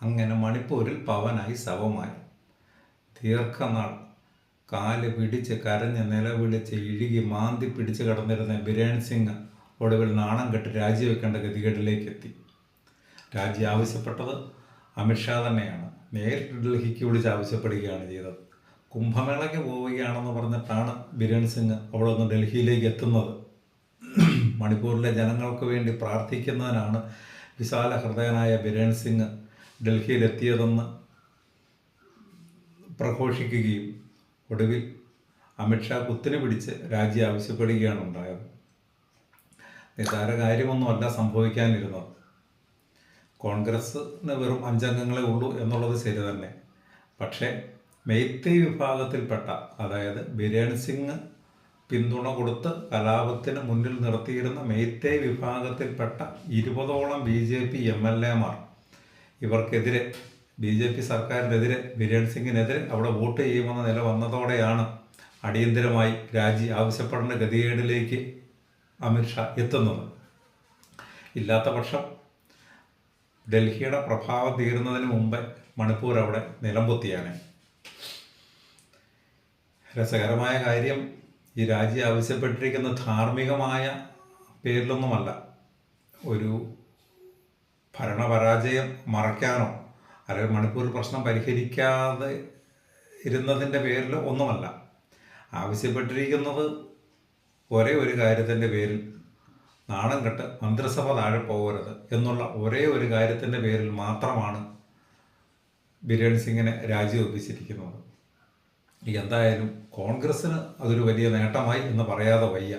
അങ്ങനെ മണിപ്പൂരിൽ പവനായി ശവമായി. ദീർഘനാൾ കാല് പിടിച്ച് കരഞ്ഞ് നിലവിളിച്ച് ഇഴുകി മാന്തി പിടിച്ച് കിടന്നിരുന്ന ബിരേൻ സിംഗ് ഒടുവിൽ നാണം കെട്ട് രാജിവെക്കേണ്ട ഗതികേടിലേക്കെത്തി. രാജി ആവശ്യപ്പെട്ടത് അമിത്ഷാ തന്നെയാണ്. നേരിട്ട് ഡൽഹിക്ക് വിളിച്ച് ആവശ്യപ്പെടുകയാണ് ചെയ്തത്. കുംഭമേളയ്ക്ക് പോവുകയാണെന്ന് പറഞ്ഞിട്ടാണ് ബിരേൻ സിംഗ് അവിടെ നിന്ന് ഡൽഹിയിലേക്ക് എത്തുന്നത്. മണിപ്പൂരിലെ ജനങ്ങൾക്ക് വേണ്ടി പ്രാർത്ഥിക്കുന്നതിനാണ് വിശാല ഹൃദയനായ ബിരേൻ സിംഗ് ഡൽഹിയിലെത്തിയതെന്ന് പ്രഘോഷിക്കുകയും ഒടുവിൽ അമിത്ഷാ കുത്തിനെ പിടിച്ച് രാജി ആവശ്യപ്പെടുകയാണ് ഉണ്ടായത്. നിസ്സാര കാര്യമൊന്നുമല്ല സംഭവിക്കാനിരുന്നത്. കോൺഗ്രസ്സിന് വെറും 5 അംഗങ്ങളെ ഉള്ളൂ എന്നുള്ളത് ശരി തന്നെ. പക്ഷേ മെയ്തേയ് വിഭാഗത്തിൽപ്പെട്ട, അതായത് ബിരേൻ സിംഗ് പിന്തുണ കൊടുത്ത് കലാപത്തിന് മുന്നിൽ നിർത്തിയിരുന്ന മെയ്തേയ് വിഭാഗത്തിൽപ്പെട്ട 20ഓളം BJP MLA-മാർ ഇവർക്കെതിരെ, BJP സർക്കാരിനെതിരെ, ബിരേൻ സിംഗിനെതിരെ അവിടെ വോട്ട് ചെയ്യുമെന്ന നില വന്നതോടെയാണ് അടിയന്തരമായി രാജി ആവശ്യപ്പെടേണ്ട ഗതികേടിലേക്ക് അമിത്ഷാ എത്തുന്നത്. ഇല്ലാത്ത പക്ഷം ഡൽഹിയുടെ പ്രഭാവം തീരുന്നതിന് മുമ്പേ മണിപ്പൂർ അവിടെ നിലംപൊത്തിയാണ്. രസകരമായ കാര്യം, ഈ രാജി ആവശ്യപ്പെട്ടിരിക്കുന്ന ധാർമ്മികമായ പേരിലൊന്നുമല്ല. ഒരു ഭരണപരാജയം മറയ്ക്കാനോ അല്ലെങ്കിൽ മണിപ്പൂർ പ്രശ്നം പരിഹരിക്കാതെ ഇരുന്നതിൻ്റെ പേരിലോ ഒന്നുമല്ല. ആവശ്യപ്പെട്ടിരിക്കുന്നത് ഒരേ ഒരു കാര്യത്തിൻ്റെ പേരിൽ, നാണം കെട്ട് മന്ത്രിസഭ താഴെ പോകരുത് എന്നുള്ള ഒരേ ഒരു കാര്യത്തിൻ്റെ പേരിൽ മാത്രമാണ് ബിരേൻ സിംഗിനെ രാജിവെപ്പിച്ചിരിക്കുന്നത്. എന്തായാലും കോൺഗ്രസ്സിന് അതൊരു വലിയ നേട്ടമായി എന്ന് പറയാതെ വയ്യ.